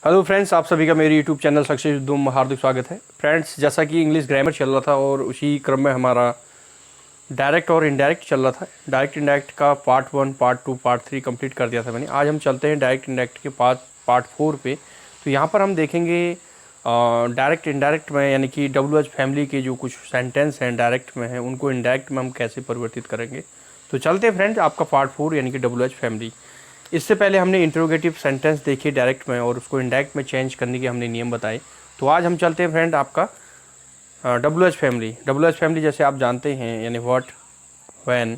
Hello friends, आप सभी का मेरे यूट्यूब चैनल सक्सेस उद्यम में हार्दिक स्वागत है। फ्रेंड्स, जैसा कि इंग्लिश ग्रामर चल रहा था और उसी क्रम में हमारा डायरेक्ट और इनडायरेक्ट चल रहा था। डायरेक्ट इनडायरेक्ट का पार्ट 1, पार्ट 2, पार्ट 3 कंप्लीट कर दिया था मैंने। आज हम चलते हैं डायरेक्ट इनडायरेक्ट के पार्ट 4 पे। तो यहाँ पर हम देखेंगे डायरेक्ट इनडायरेक्ट में, यानी कि WH फैमिली के जो कुछ सेंटेंस हैं डायरेक्ट में हैं, उनको इनडायरेक्ट में हम कैसे परिवर्तित करेंगे। तो चलते हैं फ्रेंड्स, आपका पार्ट 4 यानी कि WH फैमिली। इससे पहले हमने इंटरोगेटिव सेंटेंस देखी डायरेक्ट में और उसको इनडायरेक्ट में चेंज करने के हमने नियम बताए। तो आज हम चलते हैं फ्रेंड आपका WH फैमिली। WH फैमिली जैसे आप जानते हैं, यानी व्हाट, व्हेन,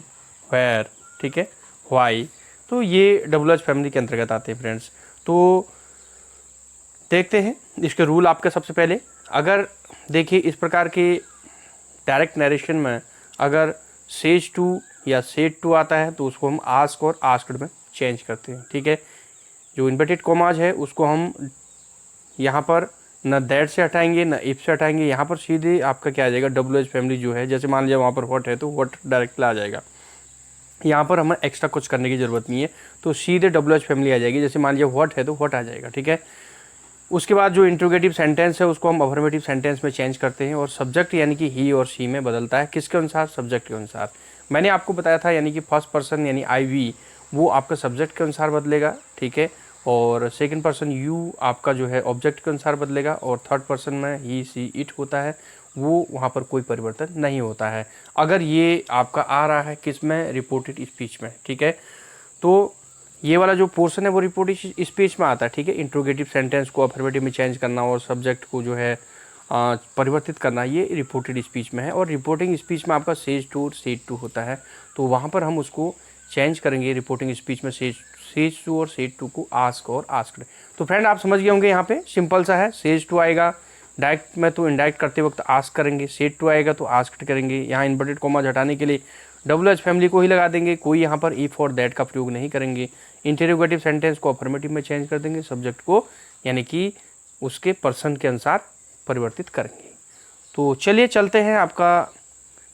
वेयर, ठीक है, व्हाई। तो ये WH फैमिली के अंतर्गत आते हैं फ्रेंड्स। तो देखते हैं इसके रूल। आपके सबसे पहले अगर देखिए इस प्रकार के डायरेक्ट नरेशन में अगर सेज टू या सेड टू आता है तो उसको हम आस्क और आस्क्ड में चेंज करते हैं, ठीक है। जो इन्वर्टेड कॉमाज है उसको हम यहाँ पर न दैट से हटाएंगे न इफ से हटाएंगे। यहाँ पर सीधे आपका क्या आ जाएगा, WH फैमिली जो है, जैसे मान लिया वहाँ पर व्हाट है तो व्हाट डायरेक्ट आ जाएगा। यहाँ पर हमें एक्स्ट्रा कुछ करने की ज़रूरत नहीं है, तो सीधे WH फैमिली आ जाएगी। जैसे मान लिया व्हाट है तो व्हाट आ जाएगा, ठीक है। उसके बाद जो इंट्रोगेटिव सेंटेंस है उसको हम अफर्मेटिव सेंटेंस में चेंज करते हैं और सब्जेक्ट यानी कि ही और शी में बदलता है। किसके अनुसार? सब्जेक्ट के अनुसार। मैंने आपको बताया था, यानी कि फर्स्ट पर्सन यानी IV वो आपका सब्जेक्ट के अनुसार बदलेगा, ठीक है। और सेकंड पर्सन यू आपका जो है ऑब्जेक्ट के अनुसार बदलेगा और थर्ड पर्सन में ही सी इट होता है, वो वहाँ पर कोई परिवर्तन नहीं होता है अगर ये आपका आ रहा है किस में, रिपोर्टेड स्पीच में, ठीक है। तो ये वाला जो पोर्शन है वो रिपोर्टेड स्पीच में आता है, ठीक है। इंट्रोगेटिव सेंटेंस को अफर्मेटिव में चेंज करना और सब्जेक्ट को जो है परिवर्तित करना, ये रिपोर्टेड स्पीच में है। और रिपोर्टिंग स्पीच में आपका सेज टू और सेड टू होता है, तो वहाँ पर हम उसको चेंज करेंगे रिपोर्टिंग स्पीच में सेज टू और सेड टू को आस्क और आस्क्ड। तो फ्रेंड आप समझ गए होंगे, यहाँ पे सिंपल सा है। सेज टू आएगा डायरेक्ट में तो इनडायरेक्ट करते वक्त आस्क करेंगे, सेड टू आएगा तो आस्क्ड करेंगे। यहाँ इन्वर्टेड कॉमा हटाने के लिए WH फैमिली को ही लगा देंगे, कोई यहाँ पर इफ और दैट का प्रयोग नहीं करेंगे। इंटरोगेटिव सेंटेंस को अफर्मेटिव में चेंज कर देंगे, सब्जेक्ट को यानी कि उसके पर्सन के अनुसार परिवर्तित करेंगे। तो चलिए चलते हैं आपका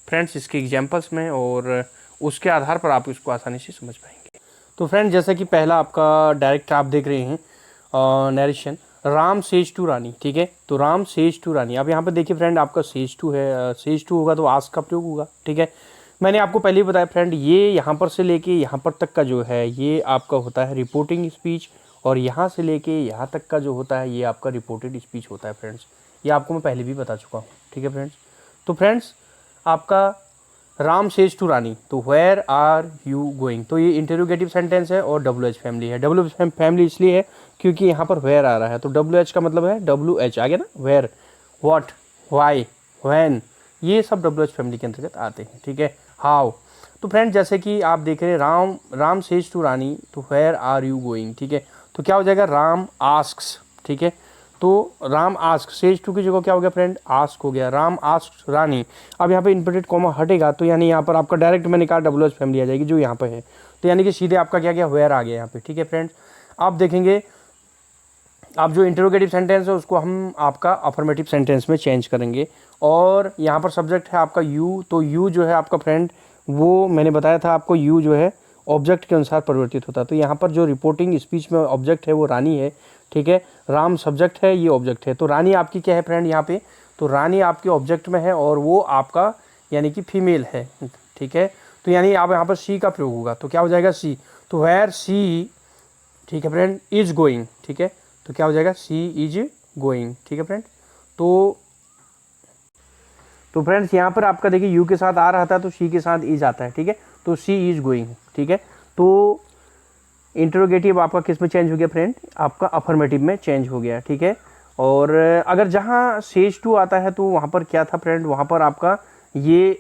फ्रेंड्स इसके एग्जाम्पल्स में और उसके आधार पर आप इसको आसानी से समझ पाएंगे। तो फ्रेंड जैसा कि पहला आपका डायरेक्ट आप देख रहे हैं नरेशन, राम सेज टू रानी, ठीक है। तो राम सेज टू रानी, अब यहाँ पे देखिए फ्रेंड आपका सेज टू है, सेज टू होगा तो आस्क का प्रयोग होगा, ठीक है। मैंने आपको पहले ही बताया फ्रेंड, ये यहाँ पर से लेके यहाँ पर तक का जो है ये आपका होता है रिपोर्टिंग स्पीच, और यहाँ से लेके यहाँ तक का जो होता है ये आपका रिपोर्टेड स्पीच होता है फ्रेंड्स। ये आपको मैं पहले भी बता चुका हूँ, ठीक है फ्रेंड्स। तो फ्रेंड्स आपका राम सेज टू रानी, तो वेयर आर यू गोइंग, तो ये इंटरोगेटिव सेंटेंस है और WH फैमिली है। WH फैमिली इसलिए है क्योंकि यहाँ पर वेयर आ रहा है, तो WH का मतलब है WH आ गया ना, वेयर, व्हाट, व्हाई, व्हेन, ये सब WH फैमिली के अंतर्गत आते हैं, ठीक है। हाउ, तो फ्रेंड जैसे कि आप देख रहे हैं राम सेज टू रानी, तो वेयर आर यू गोइंग, ठीक है। तो क्या हो जाएगा, राम आस्क्स, ठीक है। तो राम आस्क, सेज टू की जगह क्या हो गया फ्रेंड, आस्क हो गया। राम आस्क रानी, अब यहाँ पे इन्वर्टेड कॉमा हटेगा तो यानी यहाँ पर आपका डायरेक्ट मैंने कहा WH फैमिली आ जाएगी जो यहाँ पे है, तो यानी कि सीधे आपका क्या गया, वेयर आ गया यहाँ पे, ठीक है फ्रेंड्स। आप देखेंगे आप जो इंटरोगेटिव सेंटेंस है उसको हम आपका अफर्मेटिव सेंटेंस में चेंज करेंगे और यहाँ पर सब्जेक्ट है आपका यू, तो यू जो है आपका फ्रेंड वो मैंने बताया था आपको, यू जो है ऑब्जेक्ट के अनुसार परिवर्तित होता है। तो यहाँ पर जो रिपोर्टिंग स्पीच में ऑब्जेक्ट है वो रानी है, ठीक है। राम सब्जेक्ट है, ये ऑब्जेक्ट है, तो रानी आपकी क्या है फ्रेंड यहाँ पे, तो रानी आपके ऑब्जेक्ट में है और वो आपका यानी कि फीमेल है, ठीक है। तो यानी आप यहाँ पर सी का प्रयोग होगा, तो क्या हो जाएगा सी, तो वेयर सी, ठीक है फ्रेंड, इज गोइंग, ठीक है। तो क्या हो जाएगा, सी इज गोइंग, ठीक है फ्रेंड। तो फ्रेंड्स यहाँ पर आपका देखिए यू के साथ आ रहा था तो सी के साथ इज आता है, ठीक है। तो सी इज गोइंग, ठीक है। तो इंटरोगेटिव आपका किस में चेंज हो गया फ्रेंड, आपका अफर्मेटिव में चेंज हो गया, ठीक है। और अगर जहाँ सेज टू आता है तो वहाँ पर क्या था फ्रेंड, वहाँ पर आपका ये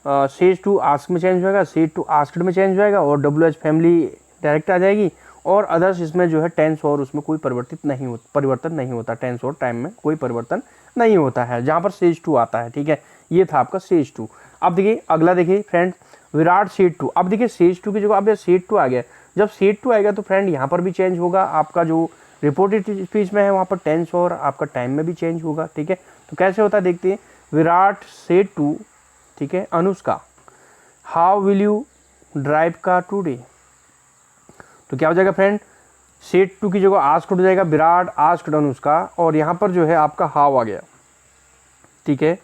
सेज टू आस्क में चेंज होगा, सेज टू आस्क्ड में चेंज होगा और WH फैमिली डायरेक्ट आ जाएगी। और अदर्स इसमें जो है टेंस और उसमें कोई परिवर्तन नहीं होता, टेंस और टाइम में कोई परिवर्तन नहीं होता है जहाँ पर सेज टू आता है, ठीक है। ये था आपका सेज टू। अब देखिए अगला देखिए फ्रेंड, विराट सेज टू। अब देखिए सेज टू की जगह अब सेज टू आ गया, जब सेज टू आएगा तो फ्रेंड यहाँ पर भी चेंज होगा, आपका जो रिपोर्टेड स्पीच में है वहाँ पर टेंस और आपका टाइम में भी चेंज होगा, ठीक है। तो कैसे होता है देखते हैं, विराट सेड टू, ठीक है, Anushka, how will you drive car today. तो क्या हो जाएगा फ्रेंड, सेड टू की जगह आस्क्ड हो जाएगा विराट आस्क्ड अनुष्का, और यहाँ पर जो है आपका हाउ आ गया, ठीक है।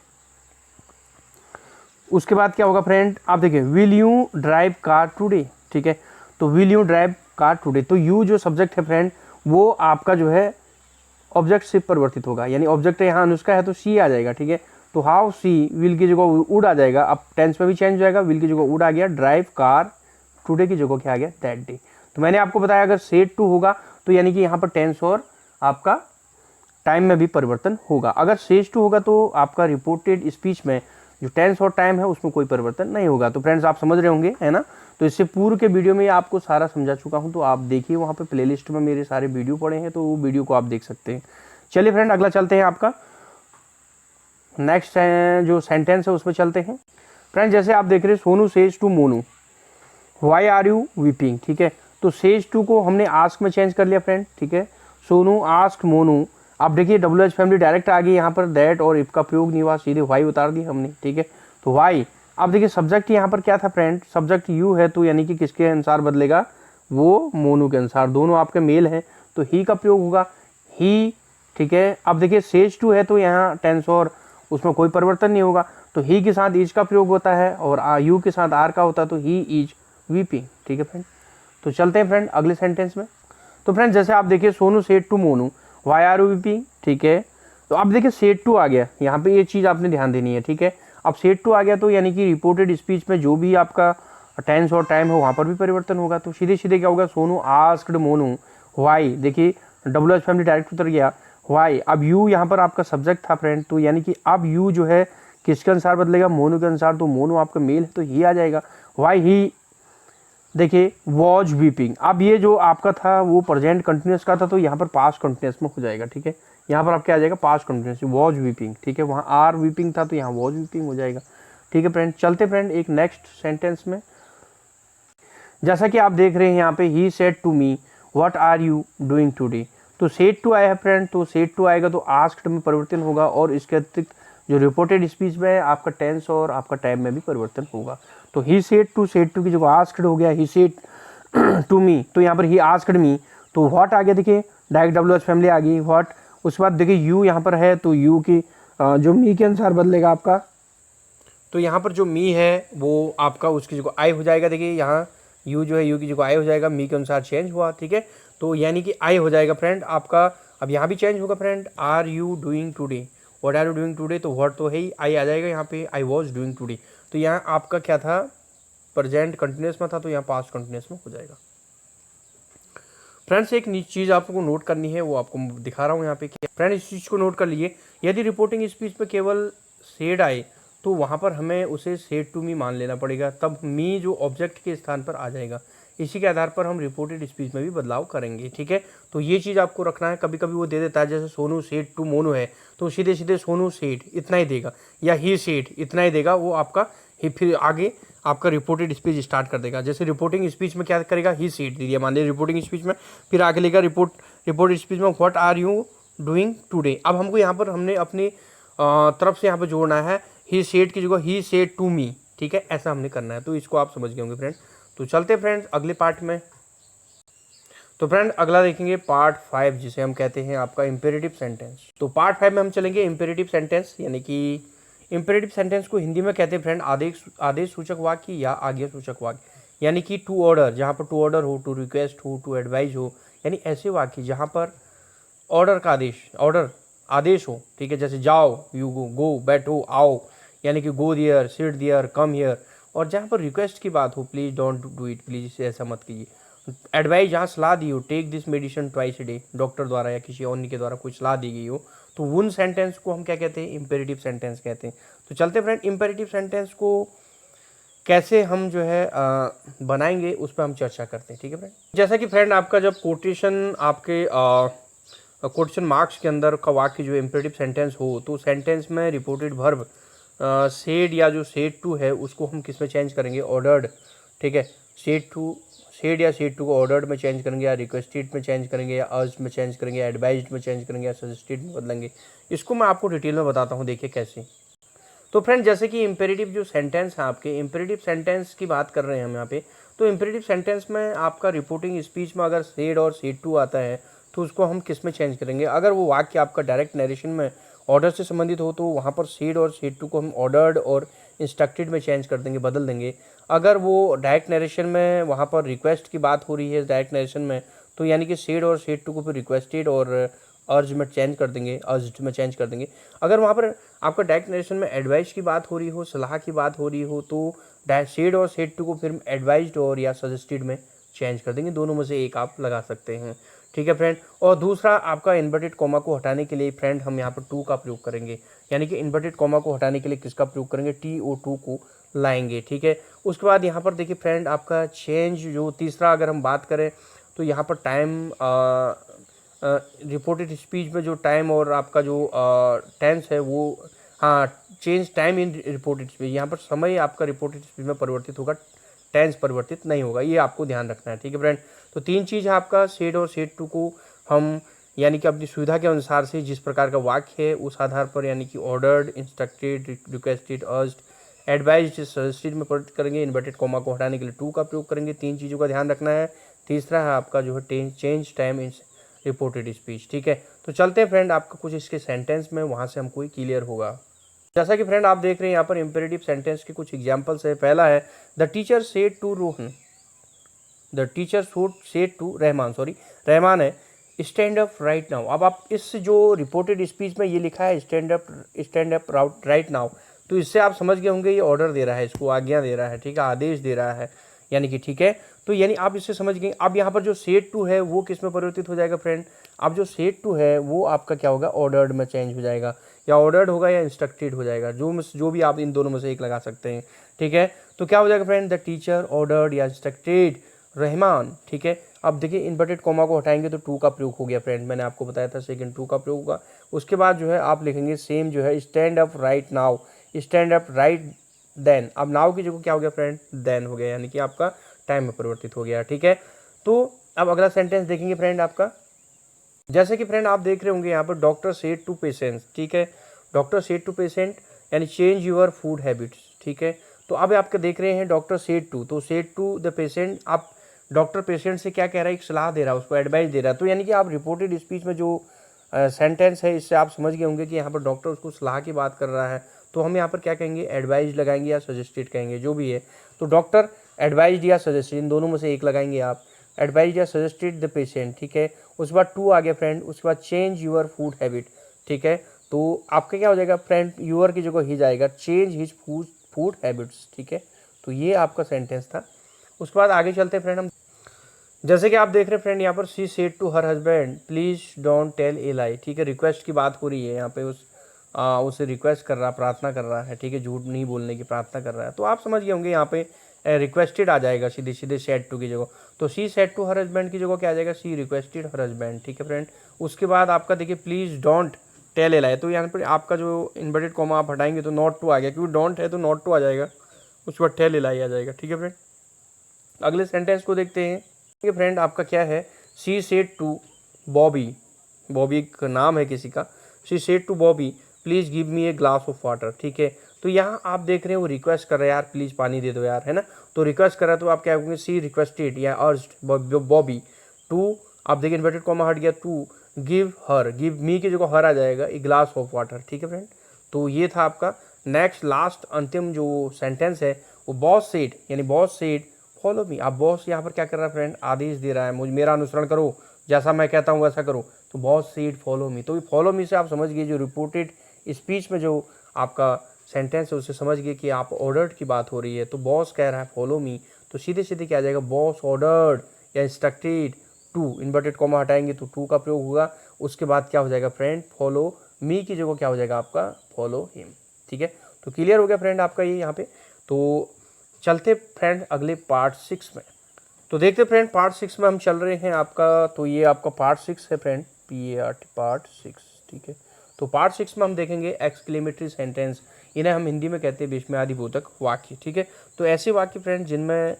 उसके बाद क्या होगा फ्रेंड, आप देखिए will you drive car today, ठीक है। तो will you drive car today, तो यू जो सब्जेक्ट है फ्रेंड वो आपका जो है ऑब्जेक्ट से परिवर्तित होगा, यानी ऑब्जेक्ट यहाँ अनुष्का है तो सी आ जाएगा, ठीक है। तो हाउ सी, विल की जगह वुड आ जाएगा, अब टेंस में भी चेंज हो जाएगा, विल की जगह वुड आ गया, ड्राइव कार टुडे की जगह क्या आ गया दैट डे। तो मैंने आपको बताया अगर सेड टू होगा तो यानी कि यहाँ पर टेंस और आपका टाइम में भी परिवर्तन होगा। अगर सेज टू होगा तो आपका रिपोर्टेड स्पीच में जो टेंस और टाइम है उसमें कोई परिवर्तन नहीं होगा। तो फ्रेंड्स आप समझ रहे होंगे, है ना। तो इससे पूर्व के वीडियो में आपको सारा समझा चुका हूं, तो आप देखिए वहाँ पे प्लेलिस्ट में मेरे सारे वीडियो पड़े हैं, तो वो वीडियो को आप देख सकते हैं। चलिए फ्रेंड अगला चलते हैं, आपका नेक्स्ट जो सेंटेंस है उसमें चलते हैं। फ्रेंड जैसे आप देख रहे हैं Sonu says to Monu why are you weeping, ठीक है। तो सेज टू को हमने आस्क में चेंज कर लिया फ्रेंड, ठीक है। सोनू आस्क मोनू, आप देखिए डब्ल्यू एच फैमिली डायरेक्ट आ गई यहाँ पर, दैट और इफ का प्रयोग नहीं हुआ, सीधे वाई उतार दिया हमने, ठीक है। तो वाई, अब देखिए सब्जेक्ट यहाँ पर क्या था फ्रेंड, सब्जेक्ट यू है, तो यानी कि किसके अनुसार बदलेगा, वो मोनू के अनुसार, दोनों आपके मेल हैं तो ही का प्रयोग होगा, ही, ठीक है। अब देखिए सेज टू है तो यहाँ टेंस और उसमें कोई परिवर्तन नहीं होगा, तो ही के साथ इज का प्रयोग होता है, और यू के साथ आर का होता है, तो ही इज वीपिंग, ठीक है फ्रेंड। तो चलते हैं फ्रेंड अगले सेंटेंस में। तो फ्रेंड जैसे आप देखिए Sonu said to Monu why are you weeping, ठीक है। तो अब देखिए सेड टू आ गया, यहाँ पे ये चीज़ आपने ध्यान देनी है, ठीक है। अब सेड टू आ गया तो यानी कि रिपोर्टेड स्पीच में जो भी आपका टेंस और टाइम है वहाँ पर भी परिवर्तन होगा। तो सीधे सीधे क्या होगा, सोनू आस्क्ड मोनू वाई, देखिए डब्ल्यू एच फैमिली डायरेक्ट उतर गया, वाई। अब यू यहाँ पर आपका सब्जेक्ट था फ्रेंड, तो यानी कि अब यू जो है किसके अनुसार बदलेगा, मोनू के अनुसार, तो मोनू आपका मेल है तो ही आ जाएगा, वाई ही देखिए वॉज वीपिंग। अब ये जो आपका था वो प्रेजेंट कंटिन्यूस का था, तो यहाँ पर पास्ट कंटिन्यूस में हो जाएगा, ठीक है। यहाँ पर आप क्या आ जाएगा पास्ट कंटिन्यूस, वॉज वीपिंग, ठीक है। वहाँ आर वीपिंग था तो यहाँ वॉज वीपिंग हो जाएगा, ठीक है फ्रेंड। चलते फ्रेंड एक नेक्स्ट सेंटेंस में। जैसा कि आप देख रहे हैं यहाँ पे he said to me what are you doing today, तो सेड टू आया है फ्रेंड, तो सेड टू आएगा तो आस्क्ड में परिवर्तन होगा, और इसके अतिरिक्त जो रिपोर्टेड स्पीच में है आपका टेंस और आपका टाइम में भी परिवर्तन होगा। तो ही सेड टू की जगह आस्क्ड हो गया, ही सेड टू मी, तो यहाँ पर ही आस्क्ड मी, तो व्हाट आ गया, देखिए डायरेक्ट डब्ल्यू एच फैमिली आ गई व्हाट। उसके बाद देखिए यू यहाँ पर है तो यू की जो मी के अनुसार बदलेगा आपका, तो यहाँ पर जो मी है वो आपका उसकी जगह आई हो जाएगा, देखिए यहाँ यू जो है यू की जगह आई हो जाएगा, मी के अनुसार चेंज हुआ, ठीक है। तो यानी कि आई हो जाएगा फ्रेंड आपका, अब यहाँ भी चेंज होगा friend, are you doing today, what are you doing today, तो व्हाट तो है ही, आई आ जाएगा यहाँ पे, आई वॉज डूइंग टुडे। तो यहाँ आपका क्या था, प्रेजेंट कंटिन्यूस में था तो यहाँ पास्ट कंटिन्यूस में हो जाएगा। फ्रेंड्स एक चीज़ आपको नोट करनी है, वो आपको दिखा रहा हूँ यहाँ पे। फ्रेंड इस चीज़ को नोट कर लीजिए, यदि रिपोर्टिंग स्पीच में केवल सेड आए तो वहाँ पर हमें उसे सेड टू मी मान लेना पड़ेगा, तब मी जो ऑब्जेक्ट के स्थान पर आ जाएगा। इसी के आधार पर हम रिपोर्टेड स्पीच में भी बदलाव करेंगे, ठीक है। तो ये चीज़ आपको रखना है, कभी कभी वो दे देता है जैसे सोनू सेड टू मोनू है तो सीधे सीधे सोनू सेड इतना ही देगा, या ही सेड इतना ही देगा, वो आपका ही फिर आगे आपका रिपोर्टेड स्पीच स्टार्ट कर देगा। जैसे रिपोर्टिंग स्पीच में क्या करेगा, ही सेड दे दिया मान लीजिए रिपोर्टिंग स्पीच में, फिर आगे लेगा रिपोर्टेड स्पीच में what are you doing today. अब हमको यहाँ पर हमने अपनी तरफ से यहाँ पर जोड़ना है, ही सेड की जगह ही सेड टू मी, ठीक है, ऐसा हमने करना है। तो इसको आप समझ गए होंगे फ्रेंड। तो चलते फ्रेंड्स अगले पार्ट में। तो फ्रेंड अगला देखेंगे पार्ट 5, जिसे हम कहते हैं आपका इम्पेरेटिव सेंटेंस। तो पार्ट 5 में हम चलेंगे इम्पेरेटिव सेंटेंस, यानी कि इम्पेरेटिव सेंटेंस को हिंदी में कहते हैं फ्रेंड आदेश सूचक वाक्य या आज्ञा सूचक वाक्य, यानी कि टू ऑर्डर, जहाँ पर टू ऑर्डर हो, टू रिक्वेस्ट हो, टू एडवाइज हो, यानी ऐसे वाक्य जहाँ पर ऑर्डर का आदेश हो, ठीक है। जैसे जाओ, यू गो, बैठो, आओ, यानी कि गो दियर, सिट दियर, कम हियर। और जहाँ पर रिक्वेस्ट की बात हो, please don't do it, please इसे ऐसा मत कीजिए। एडवाइस जहाँ सलाह दी हो, take this medicine twice a day, doctor द्वारा या किसी अन्य के द्वारा कोई सलाह दी गई हो, तो उन सेंटेंस को हम क्या कहते हैं, इम्पेरेटिव सेंटेंस कहते हैं। तो चलते फ्रेंड इम्पेरेटिव सेंटेंस को कैसे हम जो है बनाएंगे उस पर हम चर्चा करते हैं, ठीक है फ्रेंड। जैसा कि फ्रेंड आपका जब कोटेशन आपके क्वेश्चन मार्क्स के अंदर का वाक्य जो इम्पेरेटिव सेंटेंस हो, तो सेंटेंस में रिपोर्टेड वर्ब सेड या जो सेड टू है उसको हम किस में चेंज करेंगे, ऑर्डर्ड, ठीक है। सेड या सेड टू को ऑर्डर्ड में चेंज करेंगे, या रिक्वेस्टेड में चेंज करेंगे, या अर्ज्ड में चेंज करेंगे, या एडवाइज्ड में चेंज करेंगे, या सजेस्टेड में बदलेंगे। इसको मैं आपको डिटेल में बताता हूँ, देखिए कैसे। तो फ्रेंड जैसे कि इम्पेरेटिव जो सेंटेंस है आपके, इम्पेरेटिव सेंटेंस की बात कर रहे हैं हम यहाँ पे, तो इम्पेरेटिव सेंटेंस में आपका रिपोर्टिंग स्पीच में अगर सेड और सेड टू आता है तो उसको हम किस में चेंज करेंगे। अगर वो वाक्य आपका डायरेक्ट नरेशन में ऑर्डर से संबंधित हो तो वहाँ पर सेड और सेड टू को हम ऑर्डर्ड और इंस्ट्रक्टेड में चेंज कर देंगे, बदल देंगे। अगर वो डायरेक्ट नरेशन में वहाँ पर रिक्वेस्ट की बात हो रही है डायरेक्ट नरेशन में, तो यानी कि सेड और सेड टू को फिर रिक्वेस्टेड और अर्ज में चेंज कर देंगे, अर्ज्ड में चेंज कर देंगे। अगर वहाँ पर आपका डायरेक्ट नरेशन में एडवाइस की बात हो रही हो, सलाह की बात हो रही हो, तो सेड और सेड टू को फिर एडवाइज्ड और या सजेस्टेड में चेंज कर देंगे। दोनों में से एक आप लगा सकते हैं, ठीक है फ्रेंड। और दूसरा आपका इन्वर्टेड कॉमा को हटाने के लिए फ्रेंड हम यहाँ पर टू का प्रयोग करेंगे, यानी कि इन्वर्टेड कॉमा को हटाने के लिए किसका प्रयोग करेंगे, TO2 को लाएंगे, ठीक है। उसके बाद यहाँ पर देखिए फ्रेंड आपका चेंज जो तीसरा अगर हम बात करें तो यहाँ पर टाइम रिपोर्टेड स्पीच में जो टाइम और आपका जो टेंस है वो, हाँ, change time in reported speech, यहाँ पर समय आपका रिपोर्टेड स्पीच में परिवर्तित होगा, टेंस परिवर्तित नहीं होगा, ये आपको ध्यान रखना है, ठीक है फ्रेंड। तो तीन चीज़ है आपका सेड और सेड टू को हम यानी कि अपनी सुविधा के अनुसार से जिस प्रकार का वाक्य है उस आधार पर यानी कि ordered, instructed, requested, urged, advised, suggested में परिवर्तित करेंगे। इन्वर्टेड कॉमा को हटाने के लिए टू का प्रयोग करेंगे। तीन चीज़ों का ध्यान रखना है। तीसरा है आपका जो है change time in reported speech, ठीक है। तो चलते हैं फ्रेंड, आपका कुछ इसके सेंटेंस में वहाँ से हमको क्लियर होगा। जैसा कि फ्रेंड आप देख रहे हैं यहाँ पर इम्पेरेटिव सेंटेंस के कुछ एग्जांपल्स है। पहला है the teacher said to Rohan, the teacher said to Rahman, Rahman है, स्टैंड अप राइट नाउ। अब आप इस जो रिपोर्टेड स्पीच में ये लिखा है स्टैंड अप राइट नाउ, तो इससे आप समझ गए होंगे ये ऑर्डर दे रहा है, इसको आज्ञा दे रहा है, ठीक है, आदेश दे रहा है, यानी कि ठीक है। तो यानी आप इससे समझ गए। अब यहाँ पर जो सेड टू है वो किस में परिवर्तित हो जाएगा फ्रेंड, अब जो सेड टू है वो आपका क्या होगा, ऑर्डर्ड में चेंज हो जाएगा, या ऑर्डर्ड होगा या इंस्ट्रक्टेड हो जाएगा, जो भी आप इन दोनों में से एक लगा सकते हैं, ठीक है। तो क्या हो जाएगा फ्रेंड, द टीचर ऑर्डर्ड या इंस्ट्रक्टेड रहमान, ठीक है। अब देखिए इन्वर्टेड कॉमा को हटाएंगे तो टू का प्रयोग हो गया फ्रेंड, मैंने आपको बताया था सेकंड टू का प्रयोग होगा। उसके बाद जो है आप लिखेंगे सेम जो है stand up right now, stand up right then. अब नाउ की जगह क्या हो गया फ्रेंड, देन हो गया, यानी कि आपका टाइम में परिवर्तित हो गया, ठीक है। तो अब अगला सेंटेंस देखेंगे फ्रेंड आपका, जैसे कि फ्रेंड आप देख रहे होंगे यहाँ पर डॉक्टर सेड टू पेशेंट, ठीक है, डॉक्टर सेड टू पेशेंट यानी चेंज यूर फूड हैबिट्स, ठीक है। तो अब आपके देख रहे हैं डॉक्टर सेड टू, तो सेड टू द पेशेंट, आप डॉक्टर पेशेंट से क्या कह रहा है, एक सलाह दे रहा है, उसको एडवाइस दे रहा है। तो यानी कि आप रिपोर्टेड स्पीच में जो सेंटेंस है इससे आप समझ गए होंगे कि यहाँ पर डॉक्टर उसको सलाह की बात कर रहा है, तो हम यहाँ पर क्या कहेंगे, एडवाइज लगाएंगे या सजेस्टेड कहेंगे, जो भी है। तो डॉक्टर एडवाइज या सजेस्टेड, इन दोनों में से एक लगाएंगे आप, एडवाइज या सजेस्टेड द पेशेंट, ठीक है। उसके बाद टू आ गया फ्रेंड, उसके बाद चेंज यूर फूड हैबिट, ठीक है। तो आपका क्या हो जाएगा फ्रेंड, यूर की जगह ही जाएगा, चेंज हिज फूड हैबिट्स, ठीक है। तो ये आपका सेंटेंस था। उसके बाद आगे चलते हैं फ्रेंड हम, जैसे कि आप देख रहे हैं फ्रेंड यहाँ पर she said to her husband please don't tell a lie, ठीक है, रिक्वेस्ट की बात हो रही है यहाँ पे, उसे रिक्वेस्ट कर रहा, प्रार्थना कर रहा है, ठीक है, झूठ नहीं बोलने की प्रार्थना कर रहा है। तो आप समझ गए होंगे यहाँ पे रिक्वेस्टेड आ जाएगा सीधे सीधे सेड टू की जगह, तो she said to her husband की जगह क्या आ जाएगा, शी रिक्वेस्टेड हर हस्बैंड, ठीक है फ्रेंड। उसके बाद आपका देखिए प्लीज डोंट टेल ए लाई, तो यहाँ पर आपका जो इन्वर्टेड कॉमा आप हटाएंगे तो नॉट टू आ गया, क्योंकि डोंट है तो नॉट टू आ जाएगा, उसके बाद टेल ए लाई आ जाएगा, ठीक है फ्रेंड। अगले सेंटेंस को देखते हैं, ठीक है फ्रेंड, आपका क्या है, she said to Bobby, Bobby एक नाम है किसी का, she said to Bobby please give me a glass of water, ठीक है। तो यहाँ आप देख रहे हैं वो रिक्वेस्ट कर रहा है, यार प्लीज़ पानी दे दो यार, है ना, तो रिक्वेस्ट कर रहा है, तो आप क्या कहोगे, सी रिक्वेस्टेड या अर्ज्ड बॉबी टू, आप देखिए इन्वर्टेड कॉमा हट गया, to give her, give me की जगह हर आ जाएगा, ए ग्लास ऑफ वाटर, ठीक है फ्रेंड। तो ये था आपका। नेक्स्ट लास्ट अंतिम जो सेंटेंस है वो बॉस सेड, यानी बॉस सेड फॉलो मी। अब बॉस यहाँ पर क्या कर रहा है फ्रेंड, आदेश दे रहा है, मुझे मेरा अनुसरण करो, जैसा मैं कहता हूँ वैसा करो, तो बॉस सेड फॉलो मी। तो फॉलो मी से आप समझ गए जो रिपोर्टेड स्पीच में जो आपका सेंटेंस है उससे समझ गए कि आप ऑर्डर्ड की बात हो रही है, तो बॉस कह रहा है फॉलो मी, तो सीधे सीधे क्या आ जाएगा, बॉस ऑर्डर्ड या इंस्ट्रक्टेड टू, इन्वर्टेड कॉमा हटाएंगे तो टू का प्रयोग होगा। उसके बाद क्या हो जाएगा फ्रेंड, फॉलो मी की जगह क्या हो जाएगा आपका, फॉलो हिम, ठीक है। तो क्लियर हो गया फ्रेंड आपका ये यहाँ पे। तो चलते फ्रेंड अगले पार्ट 6 में, तो देखते फ्रेंड पार्ट 6 में हम चल रहे हैं आपका, तो ये आपका पार्ट 6 है फ्रेंड, PART पार्ट 6, ठीक है। तो पार्ट 6 में हम देखेंगे एक्सक्लेमेटरी सेंटेंस, इन्हें हम हिंदी में कहते हैं विस्मयादिबोधक वाक्य, ठीक है। तो ऐसे वाक्य फ्रेंड जिनमें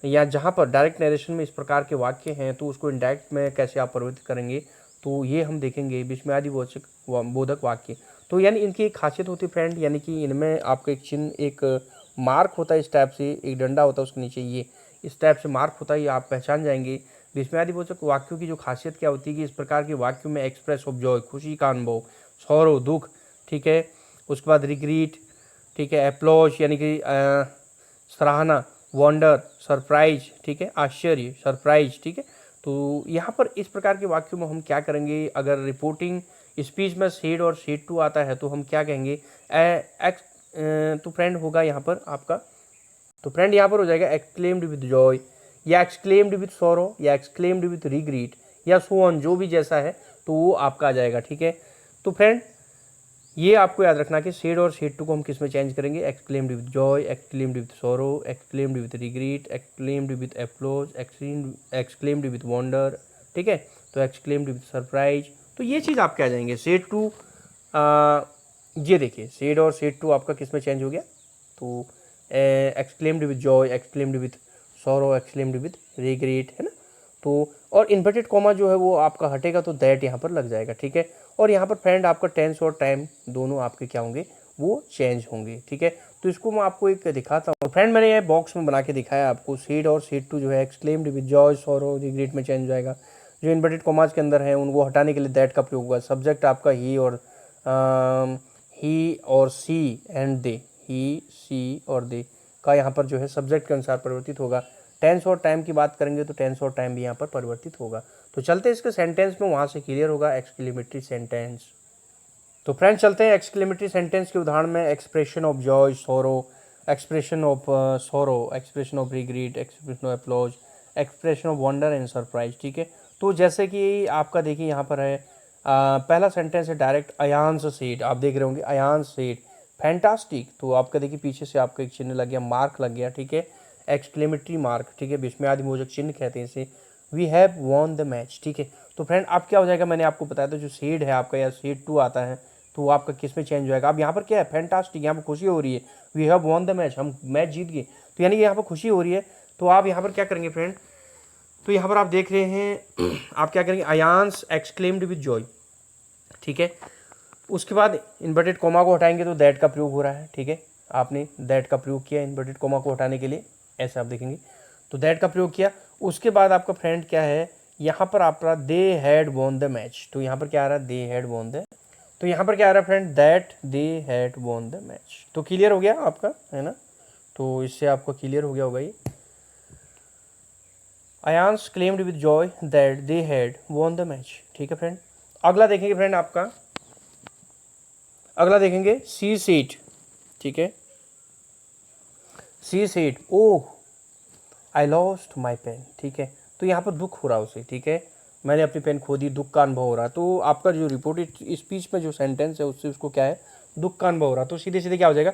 या जहाँ पर डायरेक्ट नरेशन में इस प्रकार के वाक्य हैं तो उसको इनडायरेक्ट में कैसे आप परिवर्तित करेंगे, तो ये हम देखेंगे विस्मयादिबोधक वाक्य। तो यानी इनकी एक खासियत होती है फ्रेंड, यानी कि इनमें आपका एक चिन्ह, एक मार्क होता है इस टाइप से, एक डंडा होता है उसके नीचे, ये इस टाइप से मार्क होता है, ये आप पहचान जाएंगे। विस्मयादिबोधक वाक्यों की जो खासियत क्या होती है कि इस प्रकार के वाक्यों में एक्सप्रेस ऑफ जॉय, खुशी का अनुभव, सौरव, दुख, ठीक है, उसके बाद रिग्रीट, ठीक है, एप्लॉज यानी कि सराहना, वंडर, सरप्राइज, ठीक है, आश्चर्य, सरप्राइज, ठीक है। तो यहाँ पर इस प्रकार के वाक्यों में हम क्या करेंगे, अगर रिपोर्टिंग स्पीच में सेड और सेड टू आता है तो हम क्या कहेंगे, तो फ्रेंड होगा यहाँ पर आपका, तो फ्रेंड यहाँ पर हो जाएगा एक्सक्लेम्ड विद जॉय, या एक्सक्लेम्ड विद सॉरो, या एक्सक्लेम्ड विद रिग्रीट, या सो ऑन, जो भी जैसा है तो वो आपका आ जाएगा, ठीक है। तो फ्रेंड ये आपको याद रखना कि सेड और सेड टू को हम किस में चेंज करेंगे, exclaimed with joy, exclaimed with sorrow, exclaimed with regret, exclaimed with applause, exclaimed with wonder, ठीक है। तो एक्सक्लेम्ड विद सरप्राइज, तो ये चीज़ आपके आ जाएंगे। सेड टू, ये देखिए सेड और सेड टू आपका किस में चेंज हो गया, तो exclaimed with joy, exclaimed with sorrow, exclaimed with regret, है ना। तो और इन्वर्टेड कॉमा जो है वो आपका हटेगा तो दैट यहाँ पर लग जाएगा, ठीक है। और यहाँ पर फ्रेंड आपका टेंस और टाइम दोनों आपके क्या होंगे, वो चेंज होंगे, ठीक है। तो इसको मैं आपको एक दिखाता हूँ फ्रेंड, मैंने ये बॉक्स में बना के दिखाया आपको। सेड और सेड टू जो है exclaimed with Joy, sorrow, regret में चेंज हो जाएगा। जो इन्वर्टेड कॉमाज के अंदर है उनको हटाने के लिए दैट का प्रयोग होगा। सब्जेक्ट आपका ही और सी एंड दे, ही, सी और दे का यहाँ पर जो है सब्जेक्ट के अनुसार परिवर्तित होगा। टेंस और टाइम की बात करेंगे तो टेंस और टाइम भी यहाँ पर परिवर्तित होगा। तो चलते हैं इसके सेंटेंस में, वहाँ से क्लियर होगा एक्सक्लेमेटरी सेंटेंस। तो फ्रेंड्स चलते हैं एक्सक्लेमेटरी सेंटेंस के उदाहरण में। एक्सप्रेशन ऑफ जॉय, सोरो, एक्सप्रेशन ऑफ सोरो, expression of regret, expression of applause, expression of wonder and surprise, ठीक है। तो जैसे कि आपका देखिए यहाँ पर है पहला सेंटेंस है डायरेक्ट, अयान्स सेड, आप देख रहे होंगे अयान्स सेड फैंटास्टिक, तो आपका देखिए पीछे से आपका एक चिन्ह लग गया, मार्क लग गया, ठीक है, एक्सक्लेमेटरी मार्क, ठीक है, विस्मयादिबोधक चिन्ह कहते हैं इसे। We have won the match, ठीक है। तो फ्रेंड अब क्या हो जाएगा, मैंने आपको बताया था जो सेड है आपका या सेड टू आता है तो वो आपका किस में चेंज हो जाएगा। अब यहाँ पर क्या है, फैंटास्टिक, यहाँ पर खुशी हो रही है, we have won the match, हम मैच जीत गए, तो यानी कि यहाँ पर खुशी हो रही है। तो आप यहाँ पर क्या करेंगे फ्रेंड, तो यहाँ पर आप देख रहे हैं आप क्या करेंगे, अयान्स एक्सक्लेम्ड विद जॉय, ठीक है। उसके बाद इन्वर्टेड कोमा को हटाएंगे तो दैट का प्रयोग हो रहा है, ठीक है। आपने दैट का प्रयोग किया इन्वर्टेड कोमा को हटाने के लिए, ऐसे आप देखेंगे तो दैट का प्रयोग किया। उसके बाद आपका फ्रेंड क्या है, यहाँ पर आपका दे हैड वॉन द मैच, तो यहाँ पर क्या आ रहा है, दे हैड वॉन द, तो यहाँ पर क्या आ रहा है friend, that they had won the match. तो क्लियर हो गया आपका, है ना। तो इससे आपको क्लियर हो गया होगा ये। Ayans claimed with joy that they had won the match, ठीक है फ्रेंड। अगला देखेंगे फ्रेंड आपका, अगला देखेंगे सी सेड, ठीक है, she said oh I lost my pen, ठीक है। तो यहाँ पर दुख हो रहा है उसे, ठीक है, मैंने अपनी पेन खो दी, दुख का अनुभव हो रहा है। तो आपका जो रिपोर्टेड स्पीच में जो सेंटेंस है उससे उसको क्या है, दुख का अनुभव हो रहा है। तो सीधे सीधे क्या हो जाएगा,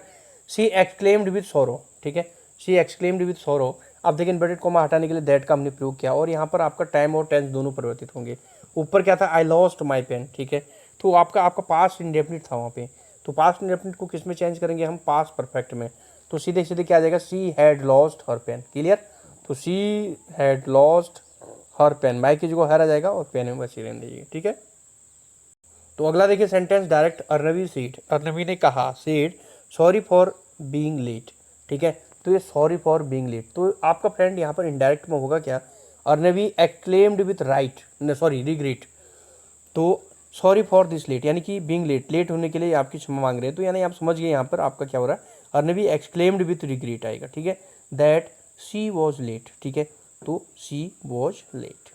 सी एक्सक्लेम्ड विद सॉरो, ठीक है, सी एक्सक्लेम्ड विद सॉरो। अब देखिए इन्वर्टेड कॉमा हटाने के लिए दैट का हमने प्रयोग किया और यहाँ पर आपका टाइम और टेंस दोनों परिवर्तित होंगे। ऊपर क्या था, आई लॉस्ट माई पेन, ठीक है, तो आपका पास्ट इंडेफिनिट था वहाँ पे, तो पास्ट इंडेफिनिट को किस में चेंज करेंगे हम, पास्ट परफेक्ट में। तो सीधे सीधे क्या आ जाएगा, she had lost her pain, clear. तो she had lost her pain, my की जगह हर आ जाएगा और पेन में बची रहने दीजिए, ठीक है। तो अगला देखिए sentence direct, Arnavi said, Arnavi ने कहा, said sorry for being late, ठीक है। तो ये सॉरी फॉर बीइंग लेट, तो आपका फ्रेंड यहाँ पर इनडायरेक्ट में होगा क्या, Arnavi exclaimed with right, sorry regret, तो सॉरी फॉर दिस लेट यानी कि बीइंग लेट, लेट होने के लिए आपकी क्षमा मांग रहे हैं। तो यानी आप समझ गए यहाँ पर आपका क्या हो रहा है, अर्नवी एक्सक्लेम्ड विथ रिग्रेट आएगा, ठीक है, दैट शी वॉज लेट, ठीक है, तो शी वॉज लेट,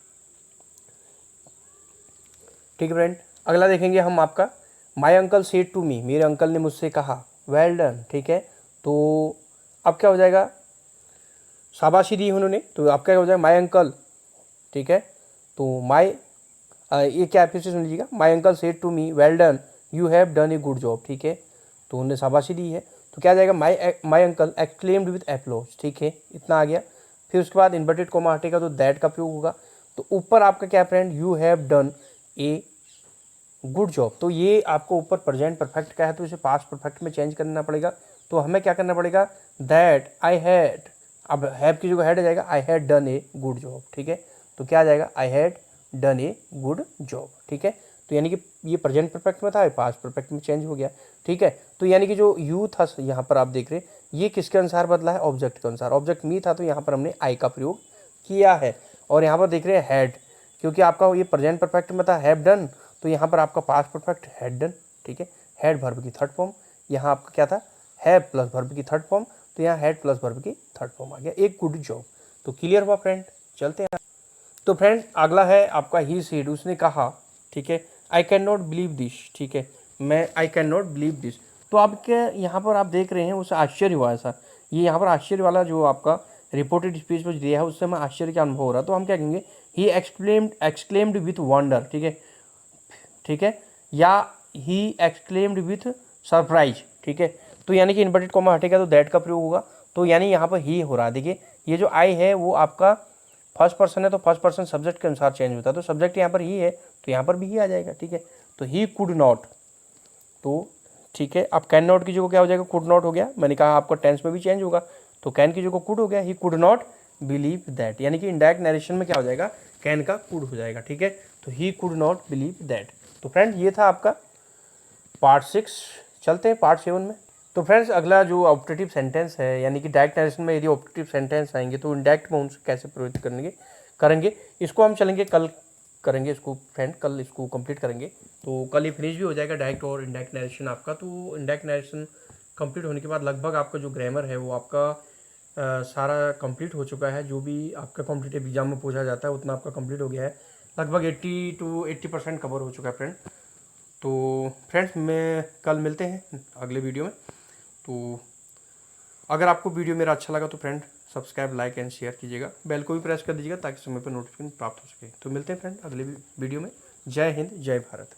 ठीक है फ्रेंड। अगला देखेंगे हम आपका, my uncle said to me, मेरे अंकल ने मुझसे कहा, वेल डन, ठीक है। तो अब क्या हो जाएगा, शाबाशी दी उन्होंने, तो अब क्या हो जाएगा, माई अंकल, ठीक है। तो माई ये क्या फिर से सुन लीजिएगा, my uncle said to me well done you have done a good job, ठीक है, तो उन्होंने शाबाशी दी है। तो क्या आ जाएगा, my uncle acclaimed with applause, ठीक है, इतना आ गया। फिर उसके बाद इन्वर्टेड कॉमा हटेगा तो दैट का प्रयोग होगा। तो ऊपर आपका क्या friend, you have done a good job, तो ये आपको ऊपर प्रेजेंट परफेक्ट का है तो इसे पास्ट परफेक्ट में चेंज करना पड़ेगा। तो हमें क्या करना पड़ेगा, दैट आई हैड, अब हैव की जगह हैड आ जाएगा, I had done a good job, ठीक है। तो क्या आ जाएगा, I had done a good job. ठीक है, तो यानी कि ये प्रेजेंट परफेक्ट में था, पास्ट परफेक्ट में चेंज हो गया। ठीक है, तो यानी कि जो यू था यहाँ पर आप देख रहे हैं, ये किसके अनुसार बदला है, ऑब्जेक्ट के अनुसार। ऑब्जेक्ट मी था तो यहाँ पर हमने आई का प्रयोग किया है। और यहाँ पर देख रहे हैं हैड, क्योंकि आपका ये प्रेजेंट परफेक्ट में था हैव डन, तो यहाँ पर आपका पास्ट परफेक्ट हैड डन। ठीक है, हैड वर्ब की थर्ड फॉर्म, यहाँ आपका क्या था, हैव प्लस वर्ब की थर्ड फॉर्म, तो यहाँ हैड प्लस वर्ब की थर्ड फॉर्म आ गया, एक गुड जॉब। तो क्लियर हुआ फ्रेंड, चलते हैं। तो फ्रेंड अगला है आपका ही सेड, उसने कहा, ठीक है, I can not believe this. ठीक है, मैं I can not believe this, तो आपके यहाँ पर आप देख रहे हैं उसे आश्चर्य हुआ ऐसा। ये यहाँ पर आश्चर्य वाला जो आपका रिपोर्टेड स्पीच में दिया है उससे हमें आश्चर्य का अनुभव हो रहा है, तो हम क्या कहेंगे, ही एक्सक्लेम्ड विथ वंडर। ठीक है, ठीक है, या ही एक्सक्लेम्ड विथ सरप्राइज। ठीक है, तो यानी कि इन्वर्टेड कॉमा हटेगा तो दैट का प्रयोग होगा, तो यानी यहाँ पर ही हो रहा है। देखिए ये जो आई है वो आपका फर्स्ट पर्सन है, तो फर्स्ट पर्सन सब्जेक्ट के अनुसार चेंज होता है, तो सब्जेक्ट यहाँ पर ही है तो यहाँ पर भी ही आ जाएगा। ठीक है, तो ही कुड नॉट, तो ठीक है, अब कैन नॉट की जगह क्या हो जाएगा, कुड नॉट हो गया। मैंने कहा आपका टेंस में भी चेंज होगा, तो कैन की जगह कुड हो गया, he could not believe that, यानी कि इनडायरेक्ट नरेशन में क्या हो जाएगा, कैन का कुड हो जाएगा। ठीक है, तो he could not believe that. तो फ्रेंड ये था आपका पार्ट 6। चलते हैं पार्ट 7 में। तो फ्रेंड्स अगला जो ऑब्जेक्टिव सेंटेंस है, यानी कि डायरेक्ट नरेशन में यदि ऑब्जेक्टिव सेंटेंस आएंगे तो इनडायरेक्ट में उनसे कैसे प्रयोग करेंगे इसको हम चलेंगे, कल करेंगे इसको फ्रेंड, कल इसको कंप्लीट करेंगे। तो कल ये फिनिश भी हो जाएगा डायरेक्ट और इनडायरेक्ट नरेशन आपका। तो इनडायरेक्ट नरेशन कंप्लीट होने के बाद लगभग आपका जो ग्रामर है वो आपका सारा कंप्लीट हो चुका है। जो भी आपका कॉम्पिटिटिव एग्जाम में पूछा जाता है उतना आपका कंप्लीट हो गया है, लगभग 80 to 80% कवर हो चुका है फ्रेंड। तो फ्रेंड्स मैं कल मिलते हैं अगले वीडियो में। तो अगर आपको वीडियो मेरा अच्छा लगा तो friend subscribe, like and share कीजिएगा, बेल को भी प्रेस कर दीजिएगा ताकि समय पर नोटिफिकेशन प्राप्त हो सके। तो मिलते हैं फ्रेंड अगले वीडियो में। जय हिंद, जय भारत।